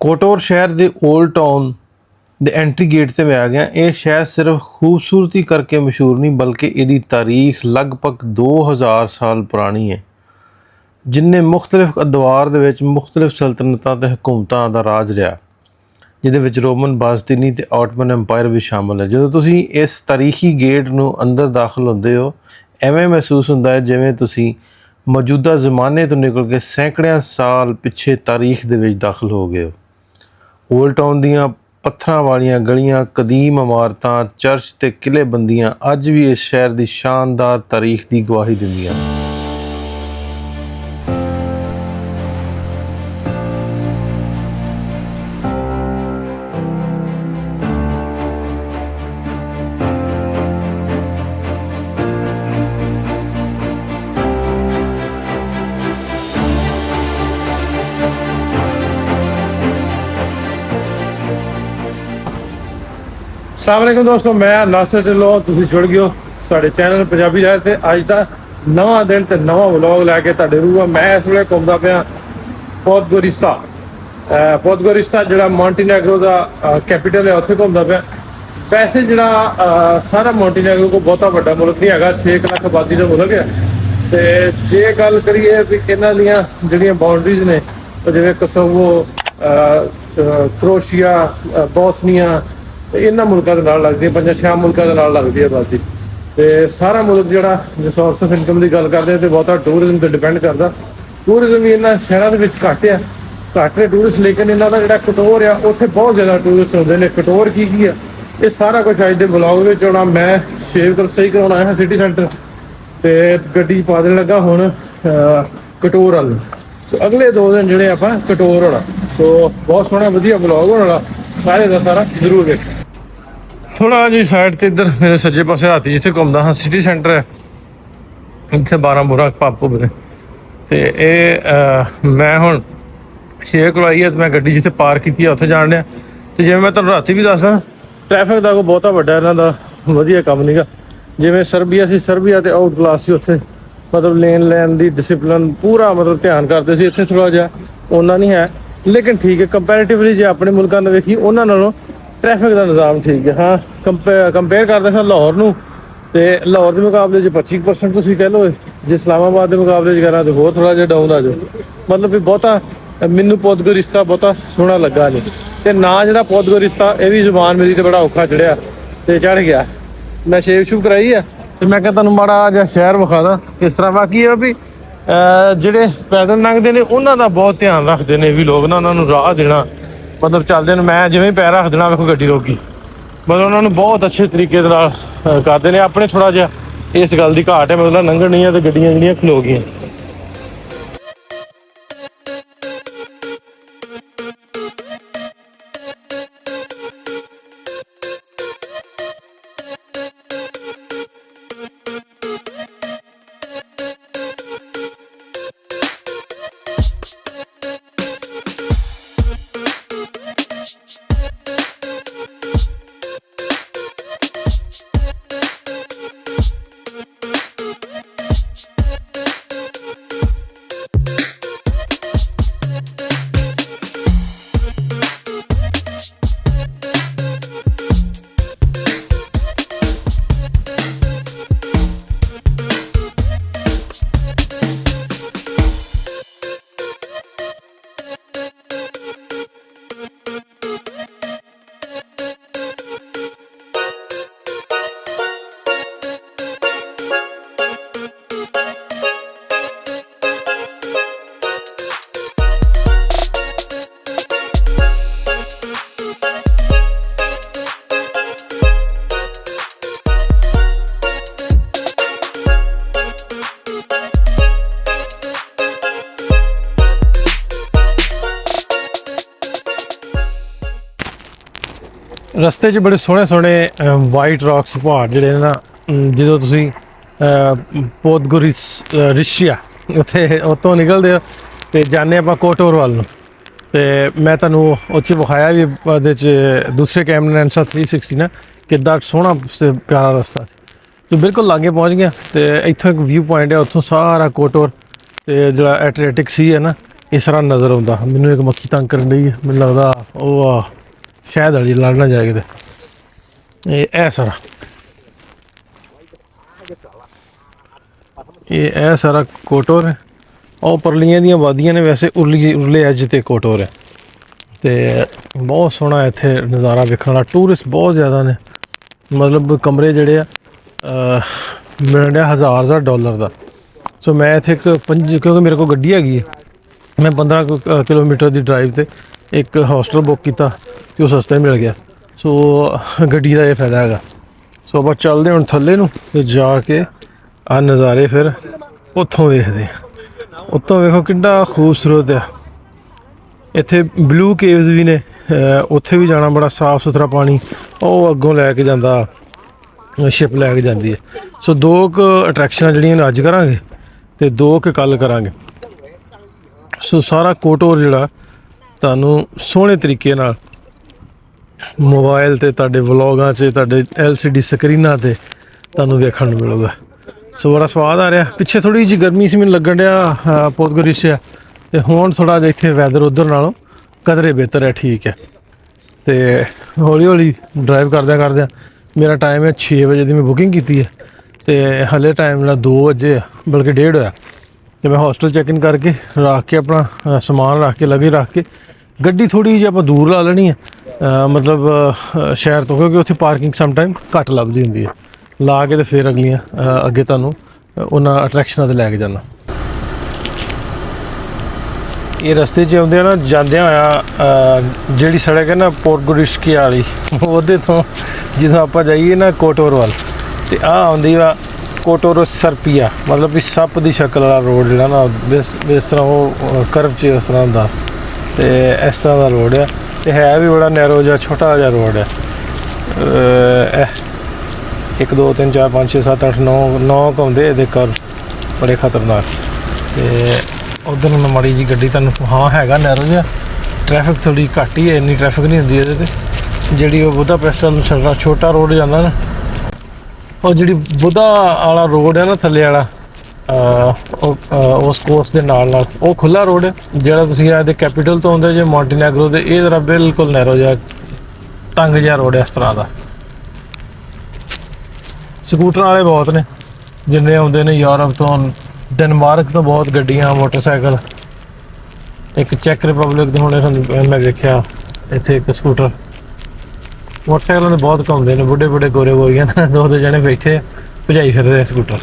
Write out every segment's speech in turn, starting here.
ਕੋਟੋਰ ਸ਼ਹਿਰ ਦੇ old town ਦੇ ਐਂਟਰੀ ਗੇਟ ਤੇ ਮੈਂ ਆ ਗਿਆ। ਇਹ ਸ਼ਹਿਰ ਸਿਰਫ ਖੂਬਸੂਰਤੀ ਕਰਕੇ ਮਸ਼ਹੂਰ ਨਹੀਂ ਬਲਕਿ ਇਹਦੀ ਤਾਰੀਖ ਲਗਭਗ 2000 ਸਾਲ ਪੁਰਾਣੀ ਹੈ, ਜਿਨਨੇ ਮੁxtਲਿਫ ਅਦਵਾਰ ਦੇ ਵਿੱਚ ਮੁxtਲਿਫ ਸਲਤਨਤਾਂ ਤੇ ਹਕੂਮਤਾਂ ਦਾ ਰਾਜ ਰਿਹਾ, ਜਿਹਦੇ ਵਿੱਚ ਰੋਮਨ, ਬਾਜ਼ਤੀਨੀ ਤੇ ਆਟਮਨ ਐਮਪਾਇਰ ਵੀ ਸ਼ਾਮਲ ਹੈ। ਜਦੋਂ ਤੁਸੀਂ ਇਸ ਤਾਰੀਖੀ ਗੇਟ ਨੂੰ ਅੰਦਰ ਦਾਖਲ ਹੁੰਦੇ ਹੋ, ਐਵੇਂ ਮਹਿਸੂਸ ਹੁੰਦਾ ਹੈ ਜਿਵੇਂ ਤੁਸੀਂ ਮੌਜੂਦਾ ਜ਼ਮਾਨੇ ਤੋਂ ਨਿਕਲ ਕੇ ਸੈਂਕੜਿਆਂ ਸਾਲ ਪਿੱਛੇ ਤਾਰੀਖ ਦੇ ਵਿੱਚ ਦਾਖਲ ਹੋ ਗਏ ਹੋ। ਓਲਡ ਟਾਊਨ ਦੀਆਂ ਪੱਥਰਾਂ ਵਾਲੀਆਂ ਗਲੀਆਂ, ਕਦੀਮ ਇਮਾਰਤਾਂ, ਚਰਚ ਤੇ ਕਿਲ੍ਹੇਬੰਦੀਆਂ ਅੱਜ ਵੀ ਇਸ ਸ਼ਹਿਰ ਦੀ ਸ਼ਾਨਦਾਰ ਤਾਰੀਖ ਦੀ ਗਵਾਹੀ ਦਿੰਦੀਆਂ ਹਨ। अस्सलाम वालेकुम दोस्तों, मैं नासिर ढिल्लों। तुसीं जुड़ गए हो साडे चैनल पंजाबी लहर ते। अज दा नवां दिन ते नवां व्लॉग लैके तुहाडे रूह। मैं इस वेले घुमदा पिया पोदगोरिस्ता। पोदगोरिस्ता जिहड़ा मॉन्टीनेग्रो दा कैपीटल है, उत्थे घुमदा पिया। वैसे जिहड़ा सारा मॉन्टीनेग्रो को बहुता वड्डा मुल्क नहीं हैगा, 6 लाख आबादी दा मुल्क है। ते जे गल करिए भी इन्हां दीयां जिहड़ियां बाउंड्रीज ने, जिवें कोसोवो, क्रोएशिया, बोस्निया, इन्होंने मुल्कों के नाल लगती है, 5-6 मुल्कों के नाल लगती है आबादी। तो सारा मुल्क जो सोर्स ऑफ इनकम की गल करते हैं तो बहुता टूरिज्म पर डिपेंड करता। टूरिज्म भी इन्होंने शहरों के घट है, घट है टूरिस्ट, लेकिन इन्हों का जो कटोर है उत्थे बहुत ज़्यादा टूरिस्ट होते हैं। कटोर की है ये सारा कुछ अज के ब्लॉग में होना। मैं शेव कर सही करवाना है सिटी सेंटर, तो गड्डी पा देने लगा हुण कटोर वाल। सो अगले 2 दिन जोड़े आप कटोर होना। सो बहुत सोहना वधिया ब्लॉग होना, सारे का सारा जरूर देखो। थोड़ा जी साइड ते इधर मेरे सज्जे पासे राती जिथे घूमदा हाँ सिटी सेंटर है, इतने 12 बुरा पब पुब ने। तो ये मैं हुण शेयर करवाई है, तो मैं गड्डी जिथे पार्क की है उत्थे जाण लिया। तो जिवें मैं तुहानूं राती भी दसदा, ट्रैफिक का कोई बहुता वड्डा इन्हां दा वधिया काम नहीं गा। जिवें सर्बिया सी, सर्बिया ते आउट क्लास सी, उत्थे मतलब लेन लैन दी डिसिपलिन पूरा मतलब ध्यान करते सी। इत्थे थोड़ा जिहा उन्ना नहीं है, लेकिन ठीक है कंपैरेटिवली जे अपने मुल्कां नूं वेखीए उन्हां नालों ट्रैफिक का निज़ाम ठीक है। हाँ कंपेयर करते हैं लाहौर नूं, ते लाहौर के मुकाबले 25% तुसीं कह लो, जे इस्लामाबाद के मुकाबले करा तो होर थोड़ा जिहा डाउन आ जाओ। मतलब भी बहुता मैनूं पोदगोरिस्ता बहुता सोहना लगा नहीं। तो ना जिहड़ा पोदगोरिस्ता ये भी जुबान मेरी तो बड़ा औखा चढ़िया तो चढ़ गया। मैं शेव शूव कराई है, तो मैं तुहानूं माड़ा जिहा शहर विखादा किस तरह। बाकी है भी ਜਿਹੜੇ ਪੈਦਲ ਲੰਘਦੇ ਨੇ ਉਹਨਾਂ ਦਾ ਬਹੁਤ ਧਿਆਨ ਰੱਖਦੇ ਨੇ ਵੀ ਲੋਕ ਨਾ, ਉਹਨਾਂ ਨੂੰ ਰਾਹ ਦੇਣਾ, ਮਤਲਬ ਚੱਲਦੇ ਨੇ। ਮੈਂ ਜਿਵੇਂ ਪੈਰ ਰੱਖ ਦੇਣਾ ਵੇਖੋ ਗੱਡੀ ਰੋਕੀ, ਮਤਲਬ ਉਹਨਾਂ ਨੂੰ ਬਹੁਤ ਅੱਛੇ ਤਰੀਕੇ ਦੇ ਨਾਲ ਕਰਦੇ ਨੇ। ਆਪਣੇ ਥੋੜਾ ਜਿਹਾ ਇਸ ਗੱਲ ਦੀ ਘਾਟ ਹੈ, ਮਤਲਬ ਲੰਘਣ ਨਹੀਂ ਹੈ ਤੇ ਗੱਡੀਆਂ ਜਿਹੜੀਆਂ ਖਲੋ ਗਈਆਂ। ਰਸਤੇ 'ਚ ਬੜੇ ਸੋਹਣੇ ਸੋਹਣੇ ਵਾਈਟ ਰੌਕਸ ਪਹਾੜ ਜਿਹੜੇ ਨੇ ਨਾ, ਜਦੋਂ ਤੁਸੀਂ ਪੋਦਗੋਰਿਸਤਾ ਉੱਥੇ ਉੱਥੋਂ ਨਿਕਲਦੇ ਹੋ ਅਤੇ ਜਾਂਦੇ ਆਪਾਂ ਕੋਟੋਰ ਵੱਲ ਨੂੰ। ਅਤੇ ਮੈਂ ਤੁਹਾਨੂੰ ਉਹ 'ਚ ਵਿਖਾਇਆ ਵੀ ਉਹਦੇ 'ਚ ਦੂਸਰੇ ਕੈਮਰੇ ਲੈਂਸ 360 ਨਾ ਕਿੱਦਾਂ ਸੋਹਣਾ ਪਿਆਰਾ ਰਸਤਾ ਸੀ। तो बिल्कुल लागे पहुँच गया। तो इतों एक व्यू पॉइंट है, उत्थों सारा कोटोर तो जो एडरियाटिक सी है ना, ਇਸ ਤਰ੍ਹਾਂ ਨਜ਼ਰ ਆਉਂਦਾ। ਮੈਨੂੰ ਇੱਕ ਮੱਖੀ ਤੰਗ ਕਰਨ ਡਈ ਹੈ, ਮੈਨੂੰ ਲੱਗਦਾ ਉਹ ਸ਼ਾਇਦ ਵਾਲੀ ਲੜ ਨਾ ਜਾਏ ਕਿਤੇ। ਇਹ ਸਾਰਾ ਇਹ ਸਾਰਾ ਕੋਟੋਰ ਹੈ। ਉਹ ਪਰਲੀਆਂ ਦੀਆਂ ਵਾਦੀਆਂ ਨੇ, ਵੈਸੇ ਉਰਲੇ ਐਜ ਤੇ ਕੋਟੋਰ ਹੈ। ਤੇ ਬਹੁਤ ਸੋਹਣਾ ਇੱਥੇ ਨਜ਼ਾਰਾ ਵੇਖਣ ਵਾਲਾ। ਟੂਰਿਸਟ ਬਹੁਤ ਜ਼ਿਆਦਾ ਨੇ, ਮਤਲਬ ਕਮਰੇ ਜਿਹੜੇ ਆ ਮਿਲਣ ਡਿਆ $1000 ਦਾ। ਸੋ ਮੈਂ ਇੱਥੇ ਕਿਉਂਕਿ ਮੇਰੇ ਕੋਲ ਗੱਡੀ ਹੈਗੀ ਹੈ, ਮੈਂ 15 ਕਿਲੋਮੀਟਰ ਦੀ ਡਰਾਈਵ 'ਤੇ ਇੱਕ ਹੋਸਟਲ ਬੁੱਕ ਕੀਤਾ ਅਤੇ ਉਹ ਸਸਤਾ ਮਿਲ ਗਿਆ। ਸੋ ਗੱਡੀ ਦਾ ਇਹ ਫਾਇਦਾ ਹੈਗਾ। ਸੋ ਆਪਾਂ ਚੱਲਦੇ ਹੁਣ ਥੱਲੇ ਨੂੰ ਅਤੇ ਜਾ ਕੇ ਆਹ ਨਜ਼ਾਰੇ ਫਿਰ ਉੱਥੋਂ ਵੇਖਦੇ ਹਾਂ। ਉੱਤੋਂ ਵੇਖੋ ਕਿੰਨਾ ਖੂਬਸੂਰਤ ਆ। ਇੱਥੇ ਬਲੂ ਕੇਵਸ ਵੀ ਨੇ, ਉੱਥੇ ਵੀ ਜਾਣਾ, ਬੜਾ ਸਾਫ ਸੁਥਰਾ ਪਾਣੀ ਉਹ ਅੱਗੋਂ ਲੈ ਕੇ ਜਾਂਦਾ, ਸ਼ਿਪ ਲੈ ਕੇ ਜਾਂਦੀ ਹੈ। ਸੋ 2 ਅਟਰੈਕਸ਼ਨਾਂ ਜਿਹੜੀਆਂ ਅੱਜ ਕਰਾਂਗੇ ਅਤੇ 2 ਕੱਲ੍ਹ ਕਰਾਂਗੇ। ਸੋ ਸਾਰਾ ਕੋਟੋਰ ਜਿਹੜਾ ਤੁਹਾਨੂੰ ਸੋਹਣੇ ਤਰੀਕੇ ਨਾਲ ਮੋਬਾਈਲ 'ਤੇ, ਤੁਹਾਡੇ ਵਲੋਗਾਂ 'ਚ, ਤੁਹਾਡੇ LCD ਸਕਰੀਨਾਂ 'ਤੇ ਤੁਹਾਨੂੰ ਵੇਖਣ ਨੂੰ ਮਿਲੂਗਾ। ਸੋ ਬੜਾ ਸਵਾਦ ਆ ਰਿਹਾ। ਪਿੱਛੇ ਥੋੜ੍ਹੀ ਜਿਹੀ ਗਰਮੀ ਸੀ, ਮੈਨੂੰ ਲੱਗਣ ਡਿਆ ਪੋਰਟੁਗੀਜ਼ ਆ, ਅਤੇ ਹੁਣ ਥੋੜ੍ਹਾ ਜਿਹਾ ਇੱਥੇ ਵੈਦਰ ਉੱਧਰ ਨਾਲੋਂ ਕਦਰੇ ਬਿਹਤਰ ਹੈ, ਠੀਕ ਹੈ। ਅਤੇ ਹੌਲੀ ਹੌਲੀ ਡਰਾਈਵ ਕਰਦਿਆਂ ਮੇਰਾ ਟਾਈਮ ਹੈ 6 ਵਜੇ ਦੀ, ਮੈਂ ਬੁਕਿੰਗ ਕੀਤੀ ਹੈ ਅਤੇ ਹਾਲੇ ਟਾਈਮ ਜਿਹੜਾ 2 ਵਜੇ ਆ, ਬਲਕਿ 1:30 ਹੋਇਆ। ਅਤੇ ਮੈਂ ਹੋਸਟਲ ਚੈੱਕ ਇਨ ਕਰਕੇ ਰੱਖ ਕੇ ਆਪਣਾ ਸਮਾਨ ਰੱਖ ਕੇ ਲਗੇ ਰੱਖ ਕੇ ਗੱਡੀ ਥੋੜ੍ਹੀ ਜਿਹੀ ਆਪਾਂ ਦੂਰ ਲਾ ਲੈਣੀ ਹੈ, ਮਤਲਬ ਸ਼ਹਿਰ ਤੋਂ, ਕਿਉਂਕਿ ਉੱਥੇ ਪਾਰਕਿੰਗ ਸਮਟਾਈਮ ਘੱਟ ਲੱਭਦੀ ਹੁੰਦੀ ਹੈ। ਲਾ ਕੇ ਅਤੇ ਫਿਰ ਅਗਲੀਆਂ ਅੱਗੇ ਤੁਹਾਨੂੰ ਉਹਨਾਂ ਅਟਰੈਕਸ਼ਨਾਂ 'ਤੇ ਲੈ ਕੇ ਜਾਣਾ। ਇਹ ਰਸਤੇ 'ਚ ਆਉਂਦੇ ਆ ਨਾ, ਜਾਂਦਿਆਂ ਹੋਇਆ ਜਿਹੜੀ ਸੜਕ ਹੈ ਨਾ ਪੋਰਟੁਗੀਜ਼ ਵਾਲੀ, ਉਹਦੇ ਤੋਂ ਜਦੋਂ ਆਪਾਂ ਜਾਈਏ ਨਾ ਕੋਟੋਰ ਵੱਲ, ਅਤੇ ਆਹ ਆਉਂਦੀ ਵਾ ਕੋਟੋਰੋ ਸਰਪੀਆ, ਮਤਲਬ ਵੀ ਸੱਪ ਦੀ ਸ਼ਕਲ ਵਾਲਾ ਰੋਡ ਜਿਹੜਾ ਨਾ, ਇਸ ਤਰ੍ਹਾਂ ਉਹ ਕਰਵ 'ਚ ਇਸ ਤਰ੍ਹਾਂ ਹੁੰਦਾ, ਅਤੇ ਇਸ ਤਰ੍ਹਾਂ ਦਾ ਰੋਡ ਆ। ਅਤੇ ਹੈ ਵੀ ਬੜਾ ਨੈਰੋ ਜਿਹਾ, ਛੋਟਾ ਜਿਹਾ ਰੋਡ ਹੈ। 1 2 3 4 5 6 7 8 9 ਘੁੰਮਦੇ ਇਹਦੇ ਕਰ, ਬੜੇ ਖਤਰਨਾਕ। ਅਤੇ ਉੱਧਰ ਨੂੰ ਮਾੜੀ ਜੀ ਗੱਡੀ ਤੁਹਾਨੂੰ, ਹਾਂ ਹੈਗਾ ਨੈਰੋ ਜਿਹਾ, ਟ੍ਰੈਫਿਕ ਥੋੜ੍ਹੀ ਘੱਟ ਹੀ ਹੈ, ਇੰਨੀ ਟ੍ਰੈਫਿਕ ਨਹੀਂ ਹੁੰਦੀ ਇਹਦੇ 'ਤੇ। ਜਿਹੜੀ ਉਹ ਬੁਦਾਪੈਸਟ ਨੂੰ ਛੋਟਾ ਰੋਡ ਜਾਂਦਾ ਨਾ, ਉਹ ਜਿਹੜੀ ਬੁੱਧਾ ਵਾਲਾ ਰੋਡ ਹੈ ਨਾ ਥੱਲੇ ਵਾਲਾ, ਉਸ ਕੋਰਸ ਦੇ ਨਾਲ ਉਹ ਖੁੱਲ੍ਹਾ ਰੋਡ ਹੈ। ਜਿਹੜਾ ਤੁਸੀਂ ਇਹਦੇ ਕੈਪੀਟਲ ਤੋਂ ਆਉਂਦੇ ਜੇ ਮੌਂਟੀਨੈਗਰੋ ਦੇ, ਇਹ ਜ਼ਰਾ ਬਿਲਕੁਲ ਨੈਰੋ ਜਿਹਾ ਤੰਗ ਜਿਹਾ ਰੋਡ ਹੈ ਇਸ ਤਰ੍ਹਾਂ ਦਾ। ਸਕੂਟਰ ਵਾਲੇ ਬਹੁਤ ਨੇ ਜਿੰਨੇ ਆਉਂਦੇ ਨੇ ਯੂਰਪ ਤੋਂ, ਡੈਨਮਾਰਕ ਤੋਂ ਬਹੁਤ ਗੱਡੀਆਂ, ਮੋਟਰਸਾਈਕਲ। ਇੱਕ ਚੈੱਕ ਰਿਪਬਲਿਕ ਦੇ ਹੁਣੇ ਸਾਨੂੰ ਮੈਂ ਵੇਖਿਆ ਇੱਥੇ ਇੱਕ ਸਕੂਟਰ, ਮੋਟਰਸਾਈਕਲਾਂ ਦੇ ਬਹੁਤ ਘੁੰਮਦੇ ਨੇ, ਬੁੱਢੇ ਗੋਰੇ ਗੋਰੀਆਂ 2 ਜਣੇ ਬੈਠੇ ਭਜਾਈ ਫਿਰਦੇ ਸਕੂਟਰ।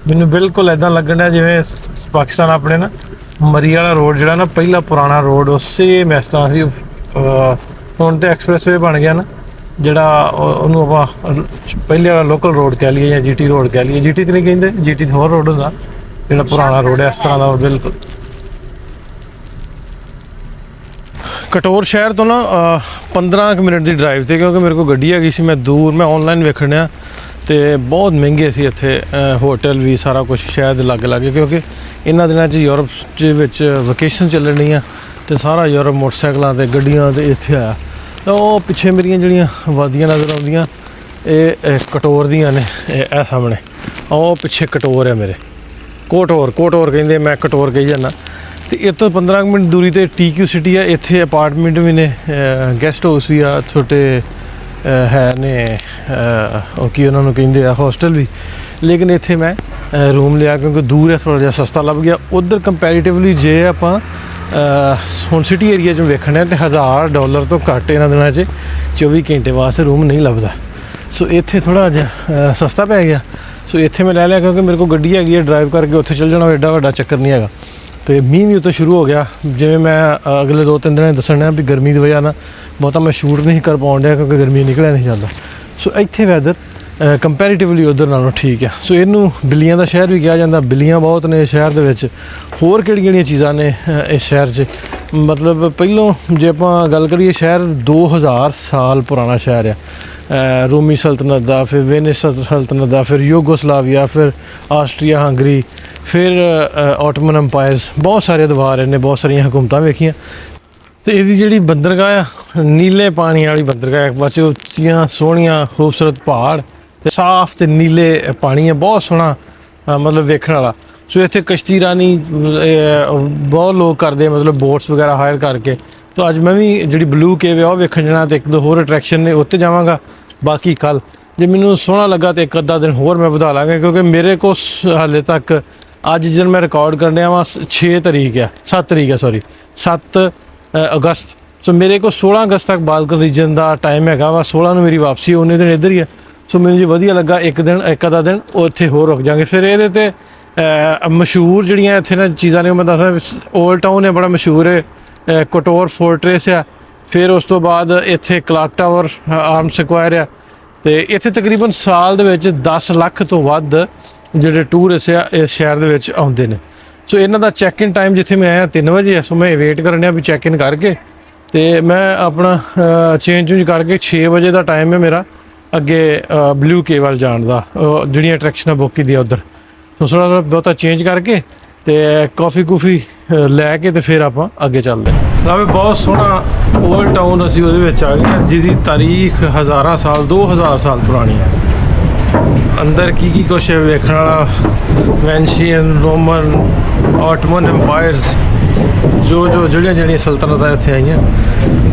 ਮੈਨੂੰ ਬਿਲਕੁਲ ਇੱਦਾਂ ਲੱਗਣ ਡਿਆ ਜਿਵੇਂ ਪਾਕਿਸਤਾਨ ਆਪਣੇ ਨਾ ਮਰੀ ਵਾਲਾ ਰੋਡ ਜਿਹੜਾ ਨਾ ਪਹਿਲਾ ਪੁਰਾਣਾ ਰੋਡ, ਉਸੇ ਇਸ ਤਰ੍ਹਾਂ ਸੀ। ਹੁਣ ਤਾਂ ਐਕਸਪ੍ਰੈਸਵੇ ਬਣ ਗਿਆ ਨਾ, ਜਿਹੜਾ ਉਹਨੂੰ ਆਪਾਂ ਪਹਿਲੇ ਵਾਲਾ ਲੋਕਲ ਰੋਡ ਕਹਿ ਲਈਏ ਜਾਂ GT ਰੋਡ ਕਹਿ ਲਈਏ। GT ਤਾਂ ਨਹੀਂ ਕਹਿੰਦੇ, GT ਤਾਂ ਹੋਰ ਰੋਡ ਹੁੰਦਾ, ਜਿਹੜਾ ਪੁਰਾਣਾ ਰੋਡ ਹੈ ਇਸ ਤਰ੍ਹਾਂ ਦਾ ਬਿਲਕੁਲ। ਕਟੋਰ ਸ਼ਹਿਰ ਤੋਂ ਨਾ 15 ਮਿੰਟ ਦੀ ਡਰਾਈਵ 'ਤੇ, ਕਿਉਂਕਿ ਮੇਰੇ ਕੋਲ ਗੱਡੀ ਹੈਗੀ ਸੀ, ਮੈਂ ਦੂਰ, ਮੈਂ ਔਨਲਾਈਨ ਵੇਖਣ ਡਿਆ ਅਤੇ ਬਹੁਤ ਮਹਿੰਗੇ ਸੀ ਇੱਥੇ ਹੋਟਲ ਵੀ, ਸਾਰਾ ਕੁਛ ਸ਼ਾਇਦ ਲਾਗੇ, ਕਿਉਂਕਿ ਇਹਨਾਂ ਦਿਨਾਂ 'ਚ ਯੂਰਪ ਦੇ ਵਿੱਚ ਵਕੇਸ਼ਨ ਚੱਲਣੀਆਂ ਅਤੇ ਸਾਰਾ ਯੂਰਪ ਮੋਟਰਸਾਈਕਲਾਂ 'ਤੇ ਗੱਡੀਆਂ 'ਤੇ ਇੱਥੇ ਆਇਆ। ਤਾਂ ਉਹ ਪਿੱਛੇ ਮੇਰੀਆਂ ਜਿਹੜੀਆਂ ਵਾਦੀਆਂ ਨਜ਼ਰ ਆਉਂਦੀਆਂ ਇਹ ਕਟੋਰ ਦੀਆਂ ਨੇ। ਇਹ ਸਾਹਮਣੇ ਉਹ ਪਿੱਛੇ ਕਟੋਰ ਹੈ ਮੇਰੇ, ਕੋਟੋਰ ਕਹਿੰਦੇ, ਮੈਂ ਕਟੋਰ ਕਹੀ ਜਾਂਦਾ। ਅਤੇ ਇਹ ਤੋਂ 15 ਮਿੰਟ ਦੂਰੀ 'ਤੇ TQ ਸਿਟੀ ਹੈ। ਇੱਥੇ ਅਪਾਰਟਮੈਂਟ ਵੀ ਨੇ, ਗੈਸਟ ਹਾਊਸ ਵੀ ਆ, ਛੋਟੇ ਹੈ ਨੇ, ਉਹ ਕੀ ਉਹਨਾਂ ਨੂੰ ਕਹਿੰਦੇ ਆ, ਹੋਸਟਲ ਵੀ। ਲੇਕਿਨ ਇੱਥੇ ਮੈਂ ਰੂਮ ਲਿਆ ਕਿਉਂਕਿ ਦੂਰ ਹੈ, ਥੋੜ੍ਹਾ ਜਿਹਾ ਸਸਤਾ ਲੱਭ ਗਿਆ। ਉੱਧਰ ਕੰਪੈਰੀਟਿਵਲੀ ਜੇ ਆਪਾਂ ਹੁਣ ਸਿਟੀ ਏਰੀਆ 'ਚ ਵੇਖਣਾ ਅਤੇ $1000 ਤੋਂ ਘੱਟ ਇਹਨਾਂ ਦਿਨਾਂ 'ਚ 24 ਘੰਟੇ ਵਾਸਤੇ ਰੂਮ ਨਹੀਂ ਲੱਭਦਾ। ਸੋ ਇੱਥੇ ਥੋੜ੍ਹਾ ਜਿਹਾ ਸਸਤਾ ਪੈ ਗਿਆ। ਸੋ ਇੱਥੇ ਮੈਂ ਲੈ ਲਿਆ ਕਿਉਂਕਿ ਮੇਰੇ ਕੋਲ ਗੱਡੀ ਹੈਗੀ ਹੈ, ਡਰਾਈਵ ਕਰਕੇ ਉੱਥੇ ਚੱਲ ਜਾਣਾ, ਐਡਾ ਵੱਡਾ ਚੱਕਰ ਨਹੀਂ ਹੈਗਾ। ਅਤੇ ਮੀਂਹ ਵੀ ਉੱਤੋਂ ਸ਼ੁਰੂ ਹੋ ਗਿਆ, ਜਿਵੇਂ ਮੈਂ ਅਗਲੇ 2-3 ਦਿਨਾਂ ਦੱਸਣ ਡਿਆ ਵੀ ਗਰਮੀ ਦੀ ਵਜ੍ਹਾ ਨਾਲ ਬਹੁਤਾ ਮੈਂ ਸ਼ੂਟ ਨਹੀਂ ਕਰ ਪਾਉਣ ਡਿਆ ਕਿਉਂਕਿ ਗਰਮੀ ਨਿਕਲਿਆ ਨਹੀਂ ਜਾਂਦਾ। ਸੋ ਇੱਥੇ ਵੈਦਰ ਕੰਪੈਰੀਟਿਵਲੀ ਉੱਧਰ ਨਾਲੋਂ ਠੀਕ ਆ। ਸੋ ਇਹਨੂੰ ਬਿੱਲੀਆਂ ਦਾ ਸ਼ਹਿਰ ਵੀ ਕਿਹਾ ਜਾਂਦਾ, ਬਿੱਲੀਆਂ ਬਹੁਤ ਨੇ ਸ਼ਹਿਰ ਦੇ ਵਿੱਚ। ਹੋਰ ਕਿਹੜੀਆਂ ਚੀਜ਼ਾਂ ਨੇ ਇਸ ਸ਼ਹਿਰ 'ਚ, ਮਤਲਬ ਪਹਿਲੋਂ ਜੇ ਆਪਾਂ ਗੱਲ ਕਰੀਏ, ਸ਼ਹਿਰ 2000 ਸਾਲ ਪੁਰਾਣਾ ਸ਼ਹਿਰ ਆ। ਰੋਮੀ ਸਲਤਨਤ ਦਾ, ਫਿਰ ਵੇਨਿਸ ਸਲਤਨਤ ਦਾ, ਫਿਰ ਯੂਗੋਸਲਾਵੀਆ, ਫਿਰ ਆਸਟਰੀਆ ਹੰਗਰੀ, ਫਿਰ ਆਟੋਮਨ ਅੰਪਾਇਰਸ, ਬਹੁਤ ਸਾਰੇ ਅਦਵਾਰ ਨੇ, ਬਹੁਤ ਸਾਰੀਆਂ ਹਕੂਮਤਾਂ ਵੇਖੀਆਂ। ਅਤੇ ਇਹਦੀ ਜਿਹੜੀ ਬੰਦਰਗਾਹ ਆ, ਨੀਲੇ ਪਾਣੀ ਵਾਲੀ ਬੰਦਰਗਾਹ, ਇੱਕ ਪਾਸੇ ਉੱਚੀਆਂ ਸੋਹਣੀਆਂ ਖੂਬਸੂਰਤ ਪਹਾੜ ਅਤੇ ਸਾਫ਼ ਅਤੇ ਨੀਲੇ ਪਾਣੀ ਹੈ, ਬਹੁਤ ਸੋਹਣਾ मतलब वेखण वाला। सो इत्थे कश्ती रानी बहुत लोग करते, मतलब बोट्स वगैरह हायर करके। तो अज मैं भी जी ब्लू केव है वह वेखण जाना, तो एक दो होर अट्रैक्शन ने उत्ते जावांगा। बाकी कल जे मैनू सोहना लगा तो एक अद्धा दिन होर मैं वधा लाँगा, क्योंकि मेरे को हाले तक अज जिन मैं रिकॉर्ड करने वा 6 तारीख है 7 तारीख है सॉरी 7 अगस्त। सो मेरे को 16 अगस्त तक बालकन रीजन का टाइम है वा। 16 ਨੂੰ मेरी वापसी, उन्ने दिन इधर ही है। सो मैनू जी वधिया लगा एक दिन एक अद्धा दिन उत्थे होर रुक जाएंगे। फिर ये ते मशहूर जड़ियाँ इत्थे ना चीज़ां ने मैं दसा, ओल्ड टाउन है बड़ा मशहूर है, कटोर फोर्ट्रेस है। फिर उस तो बाद इत्थे क्लॉक टावर आर्म स्क्वायर है। तो इत्थे तकरीबन साल दे विच 10 ਲੱਖ तो वध ਜਿਹੜੇ टूरिस्ट ਆ इस शहर ਦੇ ਵਿੱਚ ਆਉਂਦੇ ਨੇ। सो इन्हां ਦਾ चैक इन टाइम जिथे मैं आया 3 ਵਜੇ है। सो मैं वेट करने भी चैक इन करके तो मैं अपना चेंज चूंज करके 6 ਵਜੇ का टाइम है मेरा अगे ब्लू के वाल जाण दा, ਜਿਹੜੀਆਂ अट्रैक्शन बुक की उधर। तो थोड़ा थोड़ा बहुता चेंज करके तो कॉफ़ी कूफी लैके तो फिर आप अगे चलते हैं। बहुत सोहना ओल्ड टाउन असी वो आ गए, जिसकी तारीख हज़ारा साल 2000 साल पुरानी है। अंदर की कुछ है वेखण वाला, वेंशियन रोमन ऑटमन एम्पायर्स जो जड़ियाँ जड़ियाँ सल्तनत इत्थे आईयां